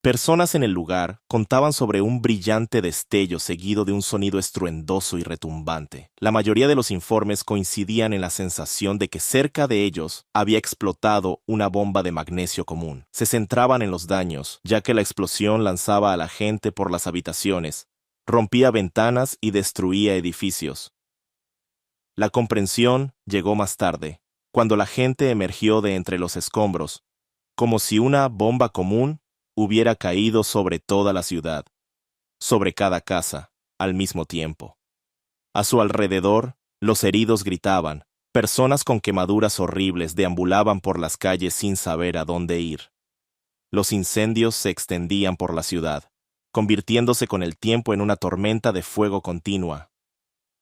Personas en el lugar contaban sobre un brillante destello seguido de un sonido estruendoso y retumbante. La mayoría de los informes coincidían en la sensación de que cerca de ellos había explotado una bomba de magnesio común. Se centraban en los daños, ya que la explosión lanzaba a la gente por las habitaciones, rompía ventanas y destruía edificios. La comprensión llegó más tarde, cuando la gente emergió de entre los escombros, como si una bomba común hubiera caído sobre toda la ciudad, sobre cada casa, al mismo tiempo. A su alrededor, los heridos gritaban, personas con quemaduras horribles deambulaban por las calles sin saber a dónde ir. Los incendios se extendían por la ciudad, convirtiéndose con el tiempo en una tormenta de fuego continua.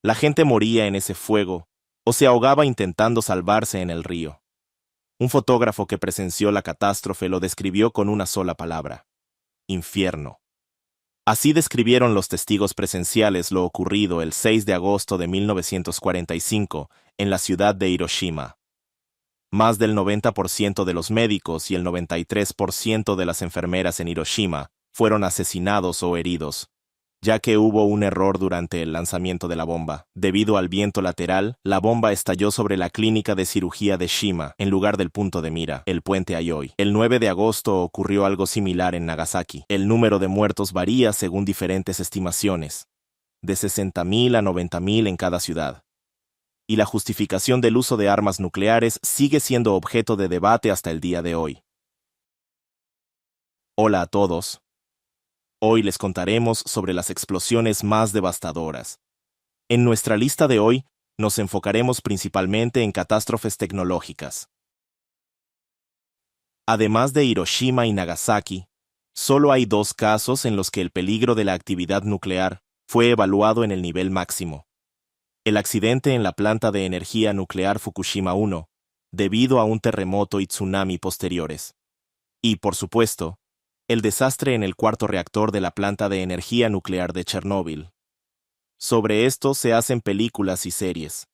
La gente moría en ese fuego o se ahogaba intentando salvarse en el río. Un fotógrafo que presenció la catástrofe lo describió con una sola palabra: infierno. Así describieron los testigos presenciales lo ocurrido el 6 de agosto de 1945 en la ciudad de Hiroshima. Más del 90% de los médicos y el 93% de las enfermeras en Hiroshima fueron asesinados o heridos, ya que hubo un error durante el lanzamiento de la bomba. Debido al viento lateral, la bomba estalló sobre la clínica de cirugía de Shima, en lugar del punto de mira, el puente Aioi. El 9 de agosto ocurrió algo similar en Nagasaki. El número de muertos varía según diferentes estimaciones, de 60.000 a 90.000 en cada ciudad. Y la justificación del uso de armas nucleares sigue siendo objeto de debate hasta el día de hoy. Hola a todos. Hoy les contaremos sobre las explosiones más devastadoras. En nuestra lista de hoy, nos enfocaremos principalmente en catástrofes tecnológicas. Además de Hiroshima y Nagasaki, solo hay 2 casos en los que el peligro de la actividad nuclear fue evaluado en el nivel máximo. El accidente en la planta de energía nuclear Fukushima 1, debido a un terremoto y tsunami posteriores. Y, por supuesto, el desastre en el cuarto reactor de la planta de energía nuclear de Chernóbil. Sobre esto se hacen películas y series.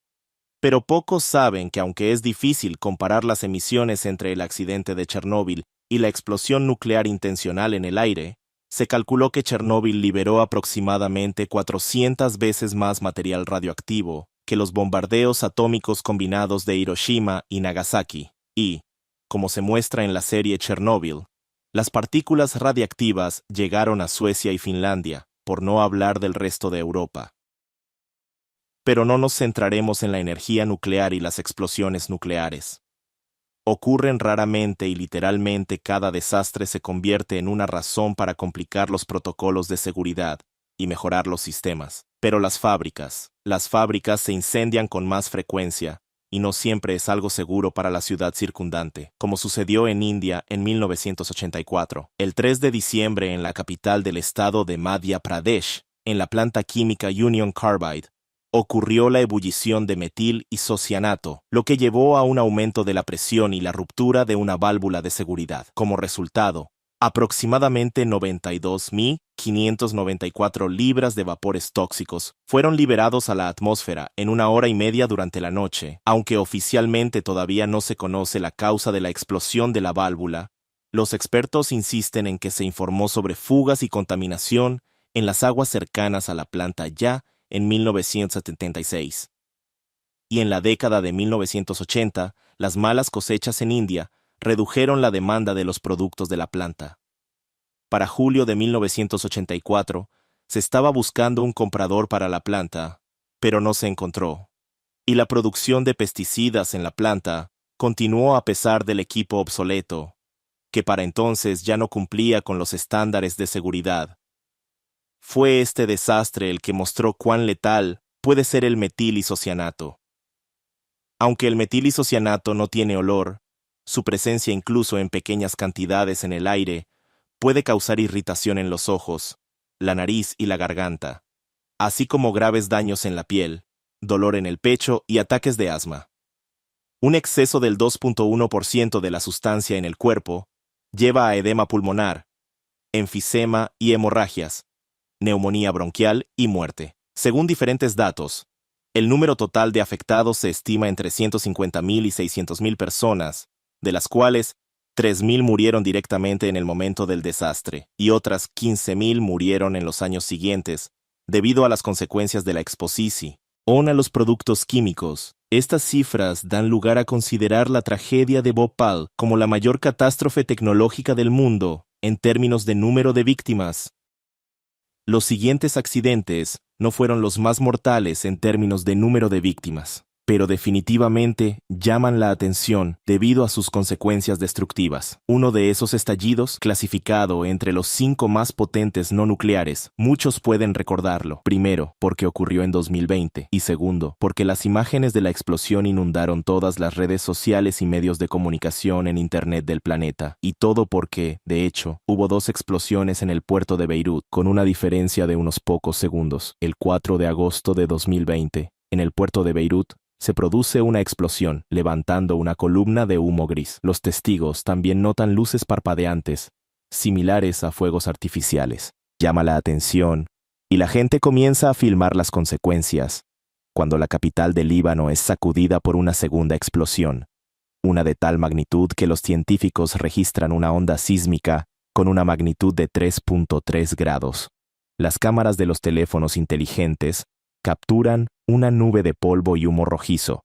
Pero pocos saben que aunque es difícil comparar las emisiones entre el accidente de Chernóbil y la explosión nuclear intencional en el aire, se calculó que Chernóbil liberó aproximadamente 400 veces más material radioactivo que los bombardeos atómicos combinados de Hiroshima y Nagasaki, y, como se muestra en la serie Chernóbil, las partículas radiactivas llegaron a Suecia y Finlandia, por no hablar del resto de Europa. Pero no nos centraremos en la energía nuclear y las explosiones nucleares. Ocurren raramente y literalmente cada desastre se convierte en una razón para complicar los protocolos de seguridad y mejorar los sistemas. Pero las fábricas se incendian con más frecuencia, y no siempre es algo seguro para la ciudad circundante, como sucedió en India en 1984. El 3 de diciembre en la capital del estado de Madhya Pradesh, en la planta química Union Carbide, ocurrió la ebullición de metil isocianato, lo que llevó a un aumento de la presión y la ruptura de una válvula de seguridad. Como resultado, aproximadamente 92.594 libras de vapores tóxicos fueron liberados a la atmósfera en 1 hora y media durante la noche. Aunque oficialmente todavía no se conoce la causa de la explosión de la válvula, los expertos insisten en que se informó sobre fugas y contaminación en las aguas cercanas a la planta ya en 1976. Y en la década de 1980, las malas cosechas en India redujeron la demanda de los productos de la planta. Para julio de 1984, se estaba buscando un comprador para la planta, pero no se encontró. Y la producción de pesticidas en la planta continuó a pesar del equipo obsoleto, que para entonces ya no cumplía con los estándares de seguridad. Fue este desastre el que mostró cuán letal puede ser el metil isocianato. Aunque el metil isocianato no tiene olor, su presencia incluso en pequeñas cantidades en el aire puede causar irritación en los ojos, la nariz y la garganta, así como graves daños en la piel, dolor en el pecho y ataques de asma. Un exceso del 2.1% de la sustancia en el cuerpo lleva a edema pulmonar, enfisema y hemorragias, neumonía bronquial y muerte. Según diferentes datos, el número total de afectados se estima entre 150.000 y 600.000 personas, de las cuales 3.000 murieron directamente en el momento del desastre, y otras 15.000 murieron en los años siguientes, debido a las consecuencias de la exposición o a los productos químicos. Estas cifras dan lugar a considerar la tragedia de Bhopal como la mayor catástrofe tecnológica del mundo en términos de número de víctimas. Los siguientes accidentes no fueron los más mortales en términos de número de víctimas, pero definitivamente llaman la atención debido a sus consecuencias destructivas. Uno de esos estallidos, clasificado entre los 5 más potentes no nucleares, muchos pueden recordarlo. Primero, porque ocurrió en 2020, y segundo, porque las imágenes de la explosión inundaron todas las redes sociales y medios de comunicación en Internet del planeta. Y todo porque, de hecho, hubo 2 explosiones en el puerto de Beirut, con una diferencia de unos pocos segundos. El 4 de agosto de 2020, en el puerto de Beirut, se produce una explosión, levantando una columna de humo gris. Los testigos también notan luces parpadeantes, similares a fuegos artificiales. Llama la atención, y la gente comienza a filmar las consecuencias, cuando la capital del Líbano es sacudida por una segunda explosión, una de tal magnitud que los científicos registran una onda sísmica con una magnitud de 3.3 grados. Las cámaras de los teléfonos inteligentes capturan una nube de polvo y humo rojizo,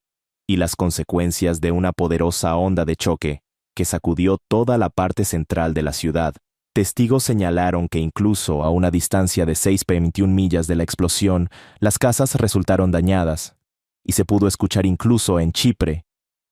y las consecuencias de una poderosa onda de choque que sacudió toda la parte central de la ciudad. Testigos señalaron que incluso a una distancia de 6,21 millas de la explosión, las casas resultaron dañadas, y se pudo escuchar incluso en Chipre,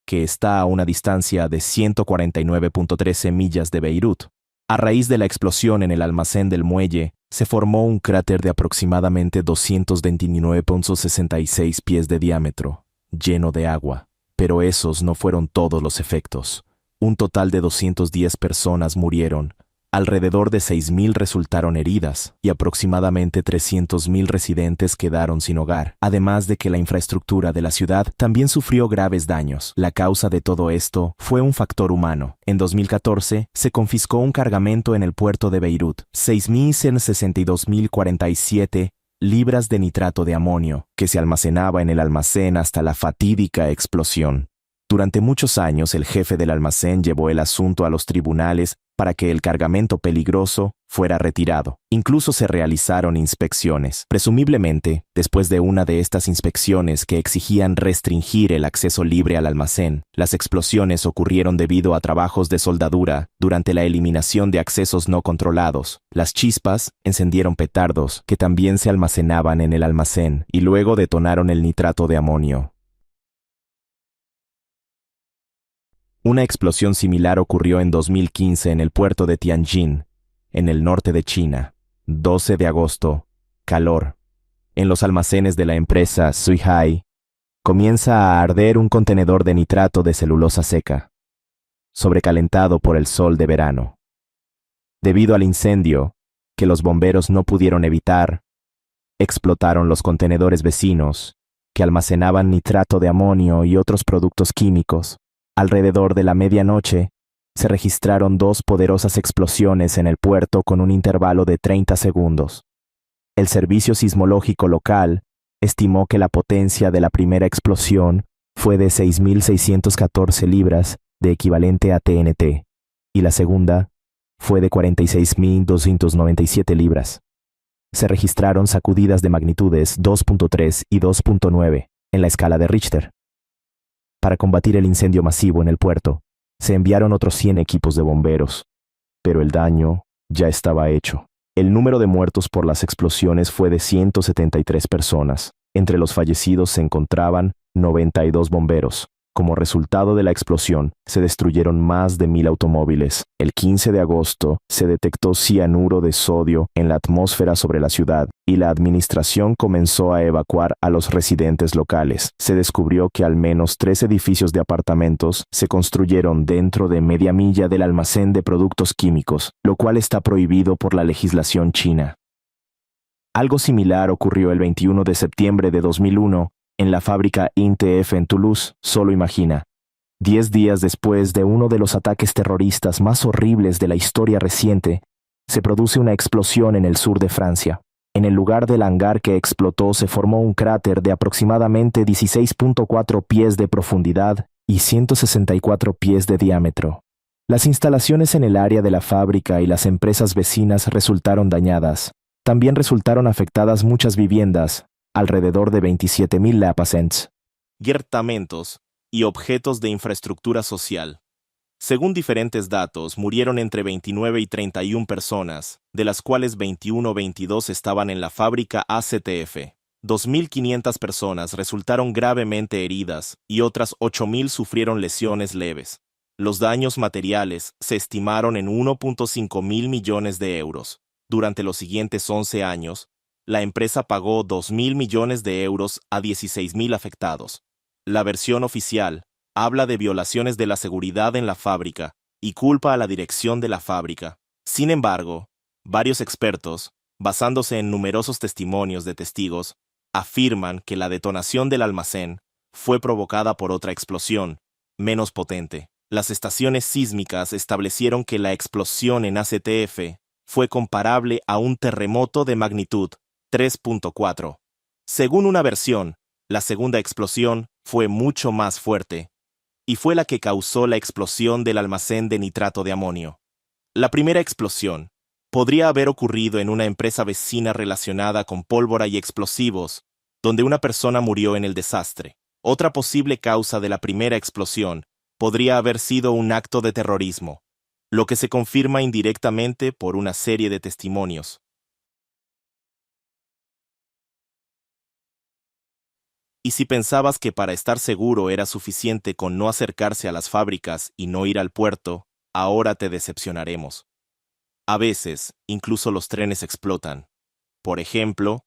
que está a una distancia de 149,13 millas de Beirut. A raíz de la explosión en el almacén del muelle, se formó un cráter de aproximadamente 229,66 pies de diámetro, lleno de agua. Pero esos no fueron todos los efectos. Un total de 210 personas murieron, alrededor de 6.000 resultaron heridas y aproximadamente 300.000 residentes quedaron sin hogar, además de que la infraestructura de la ciudad también sufrió graves daños. La causa de todo esto fue un factor humano. En 2014 se confiscó un cargamento en el puerto de Beirut, 6.162.047 libras de nitrato de amonio, que se almacenaba en el almacén hasta la fatídica explosión. Durante muchos años el jefe del almacén llevó el asunto a los tribunales para que el cargamento peligroso fuera retirado. Incluso se realizaron inspecciones. Presumiblemente, después de una de estas inspecciones que exigían restringir el acceso libre al almacén, las explosiones ocurrieron debido a trabajos de soldadura durante la eliminación de accesos no controlados. Las chispas encendieron petardos que también se almacenaban en el almacén y luego detonaron el nitrato de amonio. Una explosión similar ocurrió en 2015 en el puerto de Tianjin, en el norte de China. 12 de agosto. Calor. En los almacenes de la empresa Suihai, comienza a arder un contenedor de nitrato de celulosa seca, sobrecalentado por el sol de verano. Debido al incendio, que los bomberos no pudieron evitar, explotaron los contenedores vecinos, que almacenaban nitrato de amonio y otros productos químicos. Alrededor de la medianoche, se registraron 2 poderosas explosiones en el puerto con un intervalo de 30 segundos. El servicio sismológico local estimó que la potencia de la primera explosión fue de 6.614 libras de equivalente a TNT, y la segunda fue de 46.297 libras. Se registraron sacudidas de magnitudes 2.3 y 2.9 en la escala de Richter. Para combatir el incendio masivo en el puerto, se enviaron otros 100 equipos de bomberos, pero el daño ya estaba hecho. El número de muertos por las explosiones fue de 173 personas. Entre los fallecidos se encontraban 92 bomberos. Como resultado de la explosión, se destruyeron más de 1.000 automóviles. El 15 de agosto se detectó cianuro de sodio en la atmósfera sobre la ciudad y la administración comenzó a evacuar a los residentes locales. Se descubrió que al menos 3 edificios de apartamentos se construyeron dentro de media milla del almacén de productos químicos, lo cual está prohibido por la legislación china. Algo similar ocurrió el 21 de septiembre de 2001 en la fábrica INTF en Toulouse. Solo imagina. 10 días después de uno de los ataques terroristas más horribles de la historia reciente, se produce una explosión en el sur de Francia. En el lugar del hangar que explotó se formó un cráter de aproximadamente 16.4 pies de profundidad y 164 pies de diámetro. Las instalaciones en el área de la fábrica y las empresas vecinas resultaron dañadas. También resultaron afectadas muchas viviendas, alrededor de 27.000 lapacents, guertamentos y objetos de infraestructura social. Según diferentes datos, murieron entre 29 y 31 personas, de las cuales 21 o 22 estaban en la fábrica ACTF. 2.500 personas resultaron gravemente heridas y otras 8.000 sufrieron lesiones leves. Los daños materiales se estimaron en 1.5 mil millones de euros. Durante los siguientes 11 años, la empresa pagó 2.000 millones de euros a 16.000 afectados. La versión oficial habla de violaciones de la seguridad en la fábrica y culpa a la dirección de la fábrica. Sin embargo, varios expertos, basándose en numerosos testimonios de testigos, afirman que la detonación del almacén fue provocada por otra explosión, menos potente. Las estaciones sísmicas establecieron que la explosión en ACTF fue comparable a un terremoto de magnitud 3.4. Según una versión, la segunda explosión fue mucho más fuerte, y fue la que causó la explosión del almacén de nitrato de amonio. La primera explosión podría haber ocurrido en una empresa vecina relacionada con pólvora y explosivos, donde una persona murió en el desastre. Otra posible causa de la primera explosión podría haber sido un acto de terrorismo, lo que se confirma indirectamente por una serie de testimonios. Y si pensabas que para estar seguro era suficiente con no acercarse a las fábricas y no ir al puerto, ahora te decepcionaremos. A veces, incluso los trenes explotan. Por ejemplo,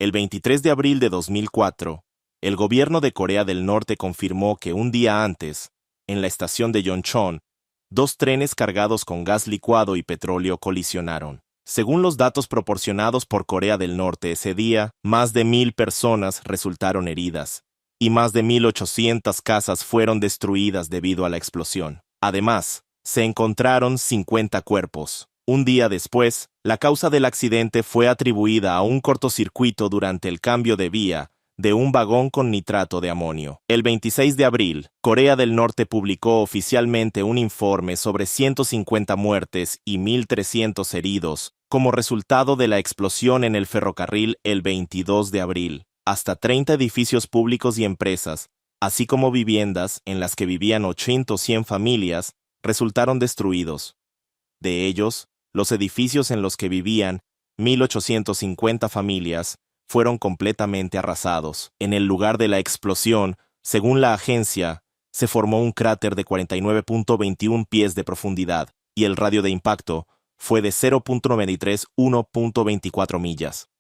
el 23 de abril de 2004, el gobierno de Corea del Norte confirmó que un día antes, en la estación de Yonchon, 2 trenes cargados con gas licuado y petróleo colisionaron. Según los datos proporcionados por Corea del Norte ese día, más de 1.000 personas resultaron heridas, y más de 1.800 casas fueron destruidas debido a la explosión. Además, se encontraron 50 cuerpos. Un día después, la causa del accidente fue atribuida a un cortocircuito durante el cambio de vía de un vagón con nitrato de amonio. El 26 de abril, Corea del Norte publicó oficialmente un informe sobre 150 muertes y 1.300 heridos como resultado de la explosión en el ferrocarril el 22 de abril. Hasta 30 edificios públicos y empresas, así como viviendas en las que vivían 80 o 100 familias, resultaron destruidos. De ellos, los edificios en los que vivían 1.850 familias fueron completamente arrasados. En el lugar de la explosión, según la agencia, se formó un cráter de 49.21 pies de profundidad, y el radio de impacto fue de 0.93 a 1.24 millas.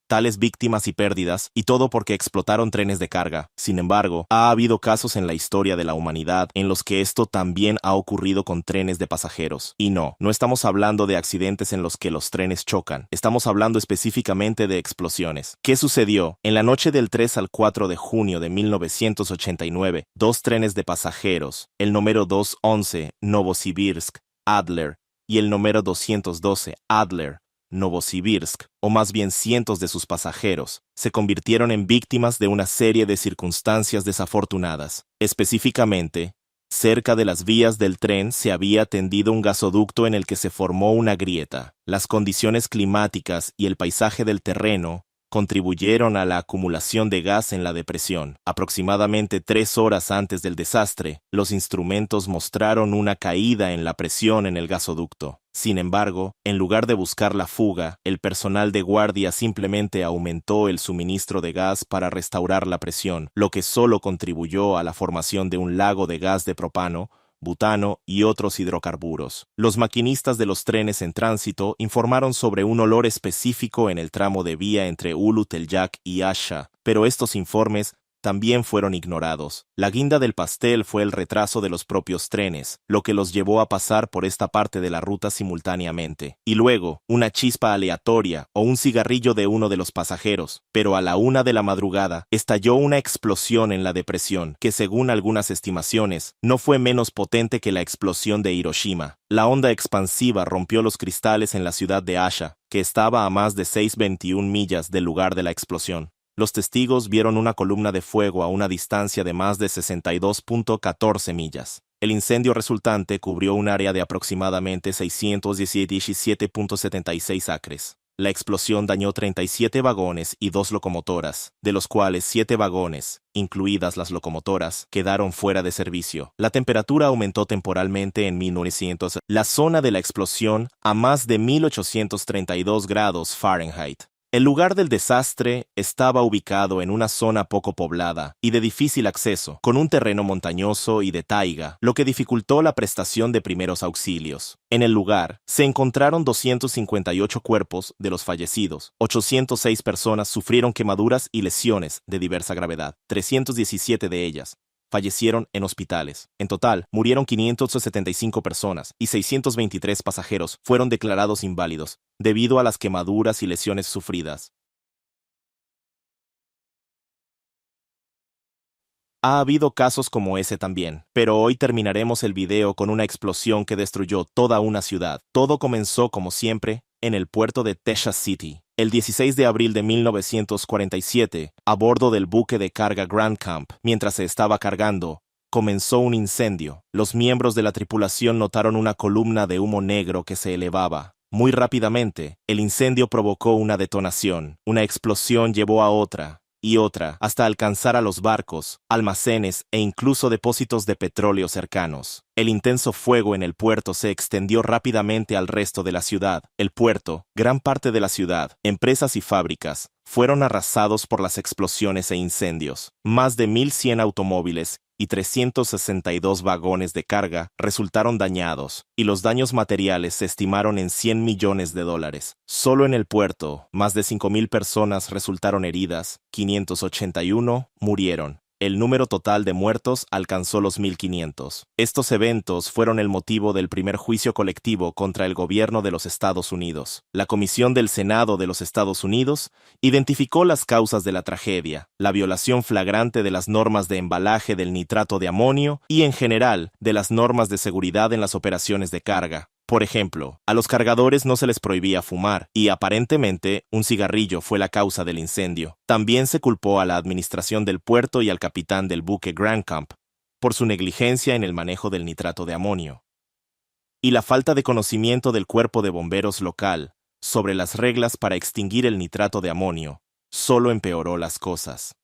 Tales víctimas y pérdidas, y todo porque explotaron trenes de carga. Sin embargo, ha habido casos en la historia de la humanidad en los que esto también ha ocurrido con trenes de pasajeros. Y no estamos hablando de accidentes en los que los trenes chocan. Estamos hablando específicamente de explosiones. ¿Qué sucedió? En la noche del 3 al 4 de junio de 1989, 2 trenes de pasajeros, el número 211 Novosibirsk, Adler, y el número 212 Adler, Novosibirsk, o más bien cientos de sus pasajeros, se convirtieron en víctimas de una serie de circunstancias desafortunadas. Específicamente, cerca de las vías del tren se había tendido un gasoducto en el que se formó una grieta. Las condiciones climáticas y el paisaje del terreno contribuyeron a la acumulación de gas en la depresión. Aproximadamente 3 horas antes del desastre, los instrumentos mostraron una caída en la presión en el gasoducto. Sin embargo, en lugar de buscar la fuga, el personal de guardia simplemente aumentó el suministro de gas para restaurar la presión, lo que solo contribuyó a la formación de un lago de gas de propano, butano y otros hidrocarburos. Los maquinistas de los trenes en tránsito informaron sobre un olor específico en el tramo de vía entre Ulu Teljak y Asha, pero estos informes también fueron ignorados. La guinda del pastel fue el retraso de los propios trenes, lo que los llevó a pasar por esta parte de la ruta simultáneamente. Y luego, una chispa aleatoria o un cigarrillo de uno de los pasajeros. Pero a la 1 de la madrugada, estalló una explosión en la depresión, que según algunas estimaciones, no fue menos potente que la explosión de Hiroshima. La onda expansiva rompió los cristales en la ciudad de Asha, que estaba a más de 621 millas del lugar de la explosión. Los testigos vieron una columna de fuego a una distancia de más de 62.14 millas. El incendio resultante cubrió un área de aproximadamente 617,76 acres. La explosión dañó 37 vagones y 2 locomotoras, de los cuales 7 vagones, incluidas las locomotoras, quedaron fuera de servicio. La temperatura aumentó temporalmente en 1900. La zona de la explosión a más de 1832 grados Fahrenheit. El lugar del desastre estaba ubicado en una zona poco poblada y de difícil acceso, con un terreno montañoso y de taiga, lo que dificultó la prestación de primeros auxilios. En el lugar se encontraron 258 cuerpos de los fallecidos. 806 personas sufrieron quemaduras y lesiones de diversa gravedad. 317 de ellas fallecieron en hospitales. En total, murieron 575 personas y 623 pasajeros fueron declarados inválidos debido a las quemaduras y lesiones sufridas. Ha habido casos como ese también, pero hoy terminaremos el video con una explosión que destruyó toda una ciudad. Todo comenzó, como siempre, en el puerto de Texas City. El 16 de abril de 1947, a bordo del buque de carga Grand Camp, mientras se estaba cargando, comenzó un incendio. Los miembros de la tripulación notaron una columna de humo negro que se elevaba. Muy rápidamente, el incendio provocó una detonación. Una explosión llevó a otra y otra, hasta alcanzar a los barcos, almacenes e incluso depósitos de petróleo cercanos. El intenso fuego en el puerto se extendió rápidamente al resto de la ciudad. El puerto, gran parte de la ciudad, empresas y fábricas, fueron arrasados por las explosiones e incendios. Más de 1,100 automóviles y 362 vagones de carga resultaron dañados, y los daños materiales se estimaron en $100 millones. Solo en el puerto, más de 5,000 personas resultaron heridas, 581 murieron. El número total de muertos alcanzó los 1,500. Estos eventos fueron el motivo del primer juicio colectivo contra el gobierno de los Estados Unidos. La Comisión del Senado de los Estados Unidos identificó las causas de la tragedia, la violación flagrante de las normas de embalaje del nitrato de amonio y, en general, de las normas de seguridad en las operaciones de carga. Por ejemplo, a los cargadores no se les prohibía fumar, y aparentemente un cigarrillo fue la causa del incendio. También se culpó a la administración del puerto y al capitán del buque Grand Camp por su negligencia en el manejo del nitrato de amonio. Y la falta de conocimiento del cuerpo de bomberos local sobre las reglas para extinguir el nitrato de amonio solo empeoró las cosas.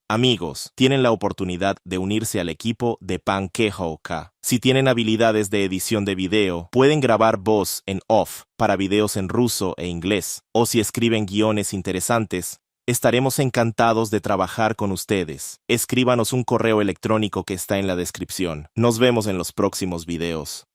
Amigos, tienen la oportunidad de unirse al equipo de Pankehoka. Si tienen habilidades de edición de video, pueden grabar voz en off para videos en ruso e inglés. O si escriben guiones interesantes, estaremos encantados de trabajar con ustedes. Escríbanos un correo electrónico que está en la descripción. Nos vemos en los próximos videos.